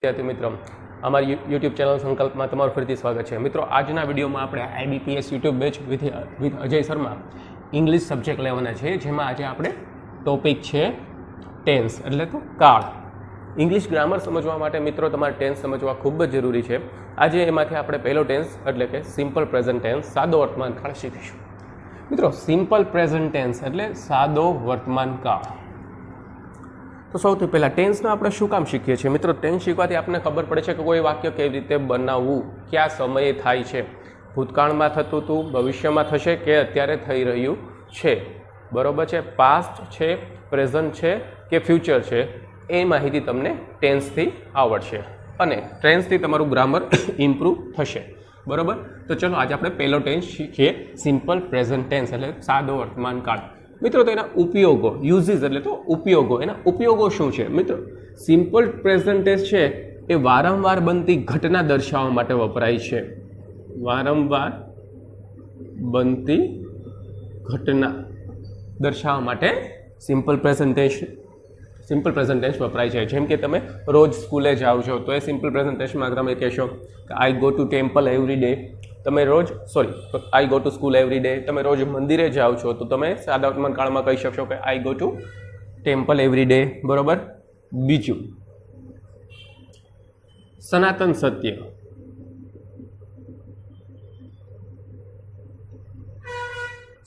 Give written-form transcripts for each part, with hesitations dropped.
विद्यार्थी मित्रों हमारी यूट्यूब चैनल संकल्प में तमाરું ફરીથી સ્વાગત છે। મિત્રો આજના વિડીયોમાં આપણે IBPS YouTube batch with Ajay Sharma English subject લેવાના છે, જેમાં આજે આપણે ટોપિક છે ટેન્સ એટલે તો કાળ। ઇંગ્લિશ ગ્રામર સમજવા માટે મિત્રો તમારે ટેન્સ સમજવા ખૂબ જ જરૂરી છે। આજે એમાંથી આપણે પહેલો ટેન્સ એટલે કે સિમ્પલ પ્રેઝન્ટ ટેન્સ સાદો વર્તમાન કાળ શીખીશું। મિત્રો સિમ્પલ પ્રેઝન્ટ ટેન્સ એટલે સાદો વર્તમાન કાળ। तो સૌથી પહેલાં ટેન્સને આપણે શું કામ શીખીએ છીએ મિત્રો? ટેન્સ શીખવાથી આપણને ખબર પડે છે કે કોઈ વાક્ય કેવી રીતે બનાવવું, કયા સમયે થાય છે, ભૂતકાળમાં થતું હતું, ભવિષ્યમાં થશે કે અત્યારે થઈ રહ્યું છે, બરાબર છે, પાસ્ટ છે, પ્રેઝન્ટ છે કે ફ્યુચર છે, એ માહિતી તમને ટેન્સથી આવડશે અને ટેન્સથી તમારું ગ્રામર ઇમ્પ્રૂવ થશે, બરાબર। તો ચલો આજે આપણે પહેલો ટેન્સ શીખીએ, સિમ્પલ પ્રેઝન્ટ ટેન્સ એટલે સાદો વર્તમાન કાળ। મિત્રો તો એના ઉપયોગો, યુઝીસ એટલે તો ઉપયોગો, એના ઉપયોગો શું છે મિત્રો? સિમ્પલ પ્રેઝન્ટ ટેન્સ છે એ વારંવાર બનતી ઘટના દર્શાવવા માટે વપરાય છે। વારંવાર બનતી ઘટના દર્શાવવા માટે સિમ્પલ પ્રેઝન્ટ ટેન્સ વપરાય છે। જેમ કે તમે રોજ સ્કૂલે જાઓ છો તો એ સિમ્પલ પ્રેઝન્ટ ટેન્સમાં તમે કહેશો કે આઈ go to temple every day. તમે રોજ આઈ go to school every day. તમે રોજ મંદિરે જાઓ છો તો તમે સાદા વર્તમાન કાળમાં કહી શકશો કે આઈ go to temple every day, બરોબર। બીજું સનાતન સત્ય,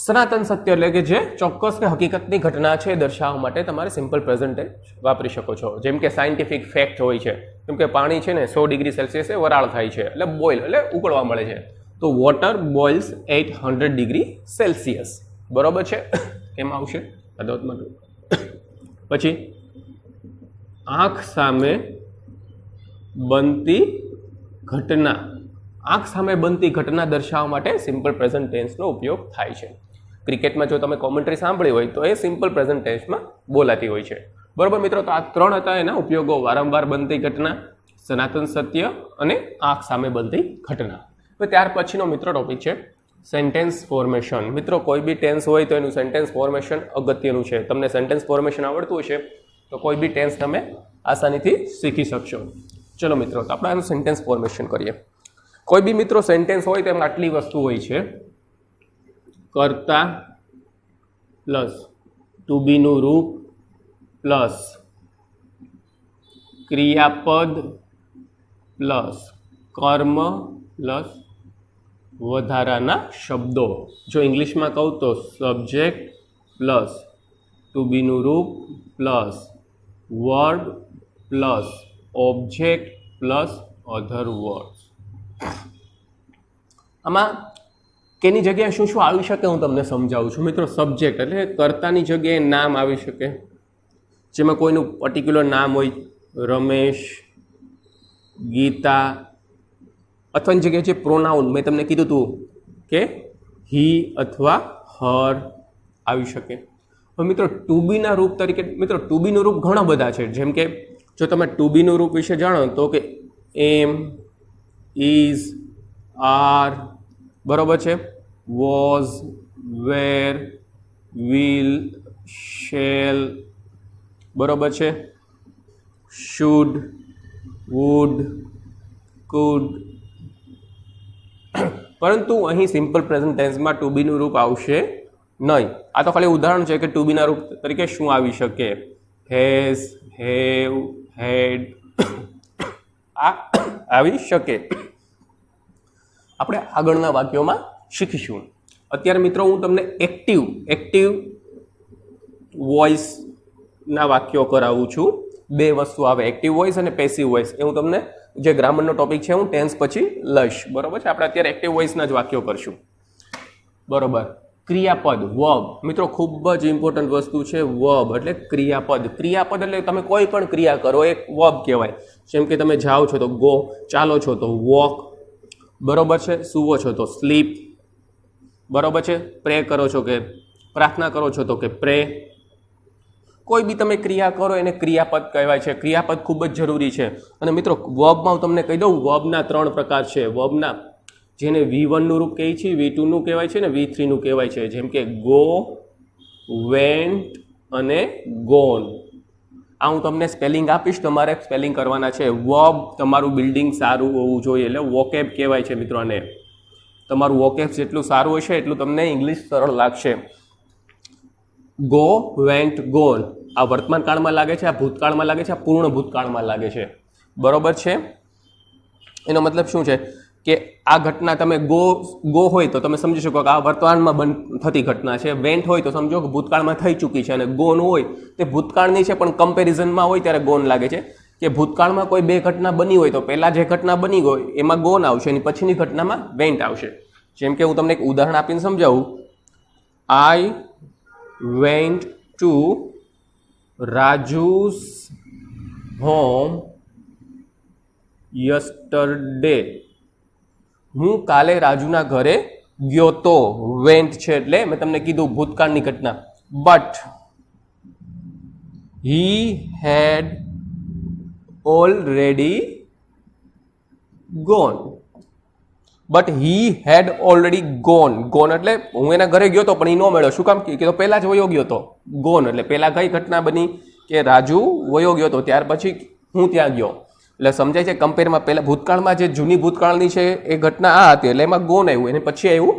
સનાતન સત્ય એટલે કે જે ચોક્કસ કે હકીકતની ઘટના છે દર્શાવવા માટે તમારે સિમ્પલ પ્રેઝન્ટ ટેન્સ વાપરી શકો છો। જેમ કે સાયન્ટિફિક ફેક્ટ હોય છે, જેમ કે પાણી છે ને 100 ડિગ્રી સેલ્સિયસે વરાળ થાય છે એટલે બોઇલ એટલે ઉકળવા મળે છે, તો વોટર બોઇલ્સ 800 ડિગ્રી સેલ્સિયસ, બરોબર છે। કેમ આવશે? પછી આંખ સામે બનતી ઘટના, આંખ સામે બનતી ઘટના દર્શાવવા માટે સિમ્પલ પ્રેઝન્ટ ટેન્સનો ઉપયોગ થાય છે। ક્રિકેટમાં જો તમે કોમેન્ટ્રી સાંભળી હોય તો એ સિમ્પલ પ્રેઝન્ટ ટેન્સમાં બોલાતી હોય છે, બરોબર મિત્રો। તો આ ત્રણ હતા એના ઉપયોગો, વારંવાર બનતી ઘટના, સનાતન સત્ય અને આંખ સામે બનતી ઘટના। તો ત્યાર પછીનો મિત્રો ટોપિક છે સેન્ટેન્સ ફોર્મેશન। મિત્રો કોઈ બી ટેન્સ હોય તો એનું સેન્ટેન્સ ફોર્મેશન અગત્યનું છે। તમને સેન્ટેન્સ ફોર્મેશન આવડતું હશે તો કોઈ બી ટેન્સ તમે આસાનીથી શીખી શકશો। ચલો મિત્રો તો આપણે આનું સેન્ટેન્સ ફોર્મેશન કરીએ। કોઈ બી મિત્રો સેન્ટેન્સ હોય તો એમાં આટલી વસ્તુ હોય છે, કર્તા પ્લસ ટુ બીનું રૂપ પ્લસ ક્રિયાપદ પ્લસ કર્મ પ્લસ વધારાના શબ્દો। જો ઇંગ્લિશમાં કહું તો સબ્જેક્ટ પ્લસ ટુ બીનું રૂપ plus word plus object plus અધર વર્ડ્સ। આમાં કેની જગ્યાએ શું શું આવી શકે હું તમને સમજાવું છું મિત્રો। સબ્જેક્ટ એટલે કર્તાની જગ્યાએ નામ આવી શકે, જેમાં કોઈનું પર્ટિક્યુલર નામ હોય, રમેશ, ગીતા, અથવા એની જગ્યાએ જે પ્રોનાઉન મેં તમને કીધું હતું કે હી અથવા હર આવી શકે। હવે મિત્રો ટુ બીના રૂપ તરીકે મિત્રો ટુ બીનું રૂપ ઘણા બધા છે। જેમ કે જો તમે ટુ બીનું રૂપ વિશે જાણો તો કે એમ, ઇઝ, આર, બરોબર છે, વોઝ, વેર, વિલ, શેલ, બરોબર છે, શુડ, વુડ, કુડ। પરંતુ અહીં સિમ્પલ પ્રેઝન્ટ ટેન્સમાં ટુ બીનું રૂપ આવશે નહીં। આ તો ખાલી ઉદાહરણ છે કે ટુ બીના રૂપ તરીકે શું આવી શકે, હેઝ, હેવ, હેડ, આ આવી શકે। આપણે આગળના વાક્યોમાં શીખીશું। અત્યારે મિત્રો હું તમને એક્ટિવ વોઇસના વાક્યો કરાવું છું। બે વસ્તુ આવે, એક્ટિવ વોઇસ અને પેસિવ વોઇસ। એ હું તમને જે ગ્રામરનો ટોપિક છે હું ટેન્સ પછી લઈશ, બરોબર છે। આપણે અત્યારે એક્ટિવ વોઇસના જ વાક્યો કરશું, બરોબર। ક્રિયાપદ વર્બ મિત્રો ખૂબ જ ઇમ્પોર્ટન્ટ વસ્તુ છે। વર્બ એટલે ક્રિયાપદ, ક્રિયાપદ એટલે તમે કોઈ પણ ક્રિયા કરો એક વર્બ કહેવાય। જેમ કે તમે જાઓ છો તો ગો, ચાલો છો તો વોક, બરોબર છે, સૂવો છો તો સ્લીપ, બરોબર છે, પ્રે કરો છો કે પ્રાર્થના કરો છો તો કે પ્રે। કોઈ બી તમે ક્રિયા કરો એને ક્રિયાપદ કહેવાય છે। ક્રિયાપદ ખૂબ જ જરૂરી છે। અને મિત્રો વર્બમાં હું તમને કહી દઉં, વર્બના 3 પ્રકાર છે। વર્બના જેને V1નું રૂપ કહે છે, V2નું કહેવાય છે ને V3નું કહેવાય છે। જેમ કે ગો, વેન્ટ અને ગોન। આ હું તમને સ્પેલિંગ આપીશ, તમારે સ્પેલિંગ કરવાના છે. વર્બ તમારું બિલ્ડિંગ સારું હોવું જોઈએ, એટલે વોકેબ કહેવાય છે મિત્રો. અને તમારું વોકેબ જેટલું સારું હશે એટલું તમને ઇંગ્લિશ સરળ લાગશે. ગો, વેન્ટ, ગોન આ વર્તમાન કાળમાં લાગે છે, આ ભૂતકાળમાં લાગે છે, આ પૂર્ણ ભૂતકાળમાં લાગે છે. બરોબર છે. એનો મતલબ શું છે કે આ ઘટના તમે ગો હોય તો તમે સમજી શકો કે આ વર્તમાનમાં થતી ઘટના છે. વેન્ટ હોય તો સમજો કે ભૂતકાળમાં થઈ ચૂકી છે. અને ગોન હોય તે ભૂતકાળની છે પણ કમ્પેરિઝનમાં હોય ત્યારે ગોન લાગે છે. કે ભૂતકાળમાં કોઈ બે ઘટના બની હોય તો પહેલા જે ઘટના બની હોય એમાં ગોન આવશે અને પછીની ઘટનામાં વેન્ટ આવશે. જેમ કે હું તમને એક ઉદાહરણ આપીને સમજાવું. I went to Raju's home yesterday. હું કાલે રાજુના ઘરે ગયો તો. વેન્ટ છે એટલે મેં તમને કીધું ભૂતકાળની ઘટના. But he had already gone. But he had already gone. Gone એટલે હું એના ઘરે ગયો તો પણ એ ન મળ્યો. શું કામ કે તો પહેલા જ વયો ગયો તો. ગોન એટલે પહેલા કઈ ઘટના બની કે રાજુ વયો ગયો તો, ત્યાર પછી હું ત્યાં ગયો. એટલે સમજાય છે. કમ્પેરમાં પહેલા ભૂતકાળમાં જે જૂની ભૂતકાળની છે એ ઘટના આ હતી એટલે એમાં ગોન આવ્યું, એને પછી આવ્યું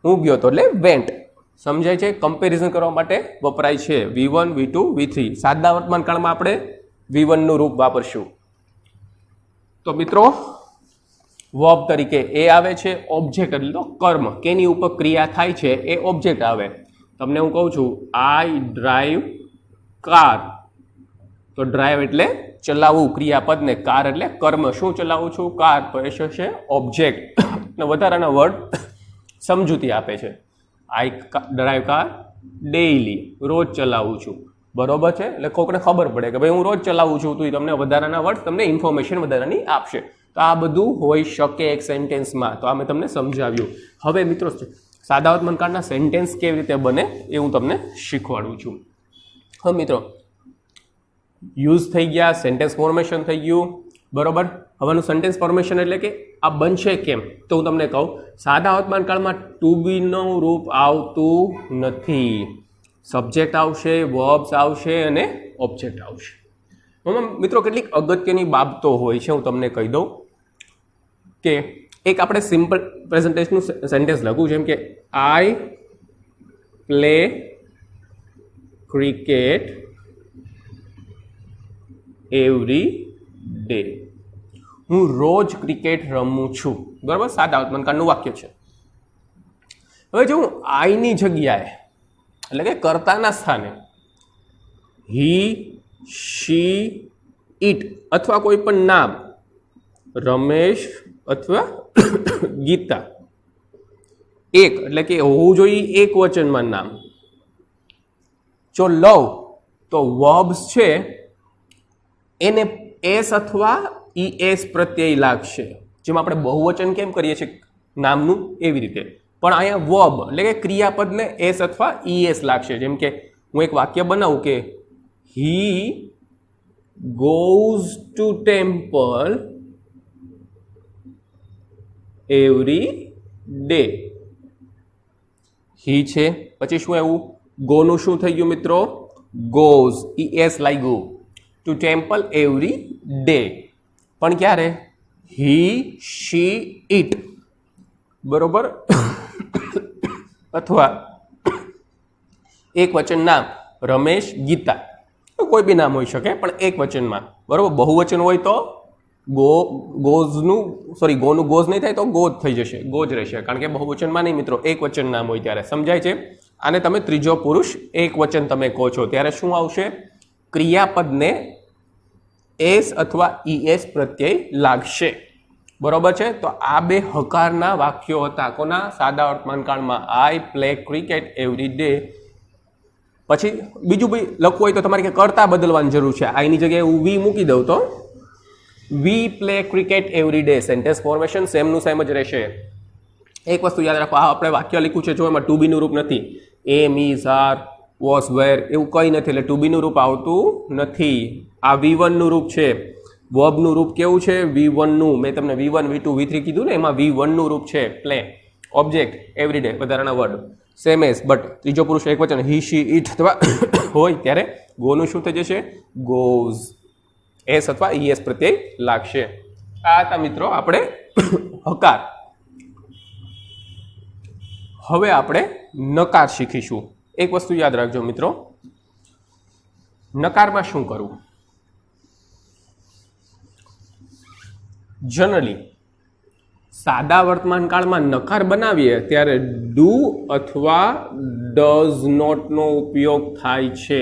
હું ગયો તો એટલે વેન્ટ. સમજાય છે. કમ્પેરિઝન કરવા માટે વપરાય છે V1, V2, V3. સાદા વર્તમાન કાળમાં આપણે V1 નું રૂપ વાપરશું. તો મિત્રો વર્બ તરીકે એ આવે છે. ઓબ્જેક્ટ એટલે તો કર્મ, કેની ઉપર ક્રિયા થાય છે એ ઓબ્જેક્ટ આવે. તમને હું કહું છું આઈ ડ્રાઈવ કાર, તો ડ્રાઈવ એટલે ચલાવવું ક્રિયાપદ ને કાર એટલે કર્મ. શું ચલાવું છું? કાર. તો એ શું છે? ઓબ્જેક્ટ. ને વધારાના વર્ડ સમજૂતી આપે છે. આઈ ડ્રાઈવ કાર ડેઈલી, રોજ ચલાવું છું. બરોબર છે. એટલે કોઈકને ખબર પડે કે ભાઈ હું રોજ ચલાવું છું, તો એ તમને વધારાના વર્ડ તમને ઇન્ફોર્મેશન વધારાની આપશે. તો આ બધું હોઈ શકે એક સેન્ટેન્સમાં. તો આ મેં તમને સમજાવ્યું. હવે મિત્રો સાદા વર્તમાન કાળના સેન્ટેન્સ કેવી રીતે બને એ હું તમને શીખવાડું છું. હવે મિત્રો યુઝ થઈ ગયા, સેન્ટેન્સ ફોર્મેશન થઈ ગયું. બરોબર. હવેનું સેન્ટેન્સ ફોર્મેશન એટલે કે આ બનશે કેમ, તો હું તમને કહું. સાદા વર્તમાન કાળમાં ટુ બી નું રૂપ આવતું નથી. સબ્જેક્ટ આવશે, વર્બ્સ આવશે અને ઓબ્જેક્ટ આવશે. મિત્રો કેટલીક અગત્યની બાબતો હોય છે, હું તમને કહી દઉં. કે એક આપણે સિમ્પલ પ્રેઝન્ટેશનનું સેન્ટેન્સ લખું, જેમ કે I play cricket every day. હું રોજ ક્રિકેટ રમું છું. બરાબર. સાદા વર્તમાન કાળનું વાક્ય છે. હવે જો હું આઈની જગ્યાએ એટલે કે કર્તાના સ્થાને હી, શી, ઇટ અથવા કોઈ પણ નામ રમેશ અથવા ગીતા, એક એટલે કે હોવું જોઈએ એક વચનમાં નામ. જો લવ તો વર્બ્સ છે એને એસ અથવા ઈએસ પ્રત્યય લાગશે. જેમ આપણે બહુવચન કેમ કરીએ છીએ નામનું એવી રીતે. પણ અહીંયા વર્બ એટલે કે ક્રિયાપદને એસ અથવા ઈએસ લાગશે. જેમ કે હું એક વાક્ય બનાવું કે હી goes to temple every day. હી છે, પછી શું આવ્યું? ગોનું શું થઈ ગયું મિત્રો? goes, es લાગ્યું. Two temple every day. પણ ક્યારે? હી, શી, ઇટ. બરોબર. અથવા એક વચન નામ રમેશ, ગીતા, કોઈ બી નામ હોઈ શકે પણ એક વચનમાં. બરોબર. બહુવચન હોય તો ગોનું ગોઝ નહીં થાય તો ગોજ થઈ જશે, ગોજ રહેશે. કારણ કે બહુવચનમાં નહીં મિત્રો, એક વચન નામ હોય ત્યારે. સમજાય છે. આને તમે ત્રીજો પુરુષ એક વચન તમે કહો છો ત્યારે શું આવશે? ક્રિયાપદને એસ અથવા ઈએસ પ્રત્યય લાગશે. બરોબર છે. તો આ બે હકારના વાક્યો હતા. કોના? સાદા વર્તમાન કાળમાં. I play cricket every day. પછી બીજું બી લખવું હોય તો તમારે કે કરતા બદલવાની જરૂર છે. આઈની જગ્યાએ હું વી મૂકી દઉં તો we play cricket every day. Sentence formation સેમનું સેમ જ રહેશે. એક વસ્તુ યાદ રાખો, આ આપણે વાક્ય લખ્યું છે જો એમાં ટુ બીનું રૂપ નથી. એમ, ઇઝ, આર, વોઝ, વેર એવું કંઈ નથી. એટલે ટુ બીનું રૂપ આવતું નથી. આ V1 નું રૂપ છે. વર્બનું રૂપ કેવું છે? V1 નું. મેં તમને V1, V2, V3 કીધું ને, એમાં V1 નું રૂપ છે પ્લે. ઓબ્જેક્ટ એવરી ડે વધારાના વર્ડ. સેમ એઝ બટ ત્રીજો પુરુષ એકવચન હી શી ઇટ અથવા હોય ત્યારે ગોનું શું થઈ જશે? ગોઝ. એસ અથવા ઈએસ પ્રત્યય લાગશે. આ હતા મિત્રો આપણે હકાર. હવે આપણે નકાર શીખીશું. એક વસ્તુ યાદ રાખજો મિત્રો, નકારમાં શું કરવું? જનરલી સાદા વર્તમાન કાળમાં નકાર બનાવીએ ત્યારે ડુ અથવા ડઝ નોટનો ઉપયોગ થાય છે.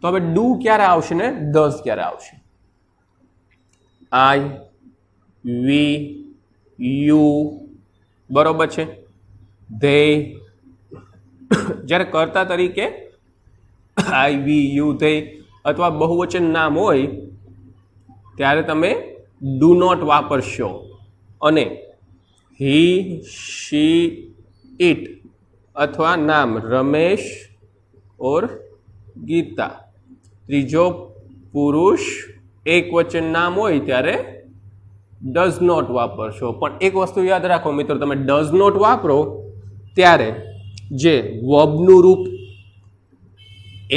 તો હવે ડુ ક્યારે આવશે ને ડઝ ક્યારે આવશે? આઈ, વી, યુ, બરોબર છે. ધે, જ્યારે કર્તા તરીકે આઈ, વી, યુ, ધે અથવા બહુવચન નામ હોય ત્યારે તમે ડુ નોટ વાપરશો અને હી, શી, ઇટ અથવા નામ રમેશ ઓર ગીતા ત્રીજો પુરુષ એકવચન નામ હોય ત્યારે ડઝ નોટ વાપરશો. પણ એક વસ્તુ યાદ રાખો મિત્રો, તમે ડઝ નોટ વાપરો ત્યારે જે વર્બનું રૂપ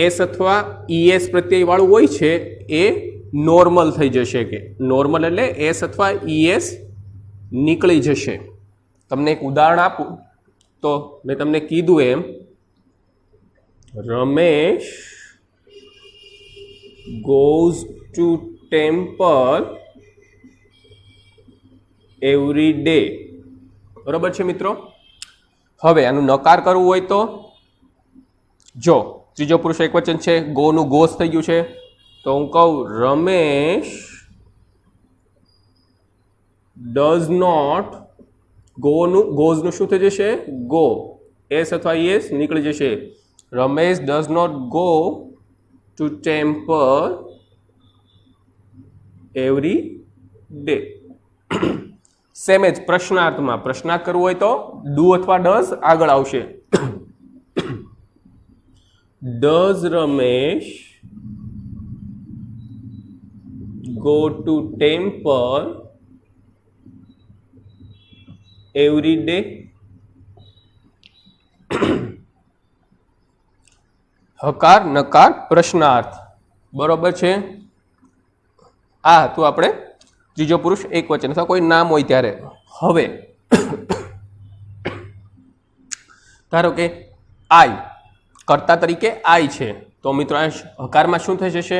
એસ અથવા ઈએસ પ્રત્યય વાળું હોય છે એ નોર્મલ થઈ જશે. કે નોર્મલ એટલે એસ અથવા ઈએસ નીકળી જશે. તમને એક ઉદાહરણ આપું તો મેં તમને કીધું એમ, Ramesh goes to temple every day. બરોબર છે મિત્રો? હવે આનું નકાર કરવું હોય તો જો ત્રીજો પુરુષ એકવચન છે, ગોનું ગોસ થઈ ગયું છે, તો હું કહું રમેશ ડઝ નોટ, ગોઝનું શું થઈ જશે? ગો. એસ અથવા યસ નીકળી જશે. Ramesh does not go to temple every day. Same as પ્રશ્નાર્થમાં પ્રશ્નાર્થ કરવું હોય તો ડુ અથવા ડઝ આગળ આવશે. Does Ramesh go to temple every day? હકાર, નકાર, પ્રશ્નાર્થ. બરોબર છે? આ હતું આપણે ત્રીજો પુરુષ એકવચન અથવા કોઈ નામ હોય ત્યારે. હવે ધારો કે આઈ કર્તા તરીકે આઈ છે, તો મિત્રો આ હકારમાં શું થઈ જશે?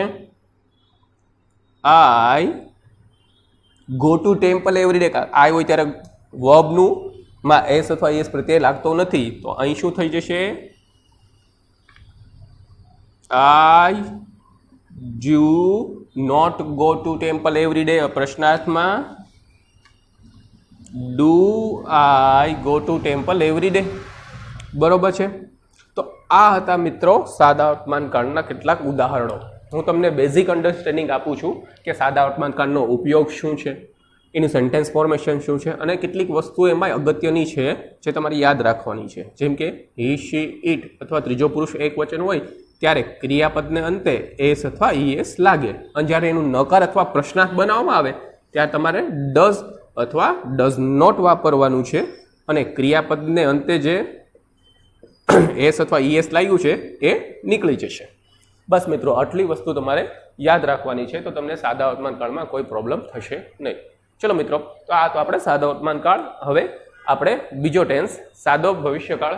I go to temple every day. I હોય ત્યારે વર્બનું માં એસ અથવા એસ પ્રત્યય લાગતો નથી, તો અહીં શું થઈ જશે? I do not go to temple every day. પ્રશ્નાર્થમાં do I go to temple every day. બરોબર છે? તો આ હતા મિત્રો સાદા વર્તમાન કાળના કેટલાક ઉદાહરણો. હું તમને બેઝિક અન્ડરસ્ટેન્ડિંગ આપું છું કે સાદા વર્તમાન કાળનો ઉપયોગ શું છે, એની સેન્ટેન્સ ફોર્મેશન શું છે, અને કેટલીક વસ્તુઓ એમાં અગત્યની છે જે તમારે યાદ રાખવાની છે. જેમ કે હી, શી, ઇટ અથવા ત્રીજો પુરુષ એકવચન હોય ત્યારે ક્રિયાપદને અંતે એસ અથવા ઈએસ લાગે, અને જ્યારે એનું નકાર અથવા પ્રશ્નાર્થ બનાવવામાં આવે ત્યારે તમારે ડઝ અથવા ડઝ નોટ વાપરવાનું છે, અને ક્રિયાપદને અંતે જે એસ અથવા ઈએસ લાગ્યું છે એ નીકળી જશે. બસ મિત્રો આટલી વસ્તુ તમારે યાદ રાખવાની છે, તો તમને સાદા વર્તમાન કાળમાં કોઈ પ્રોબ્લેમ થશે નહીં. ચલો મિત્રો, તો આ તો આપણે સાદા વર્તમાન કાળ. હવે આપણે બીજો ટેન્સ સાદો ભવિષ્યકાળ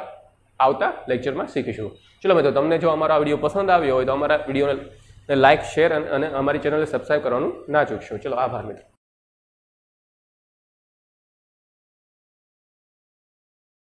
આવતા લેક્ચરમાં શીખીશું. ચલો મિત્રો, તમને જો અમારો આ વિડીયો પસંદ આવ્યો હોય તો અમારા વિડીયોને લાઇક, શેર અને અમારી ચેનલને સબસ્ક્રાઈબ કરવાનું ના ચૂકશો. ચલો, આભાર મિત્રો.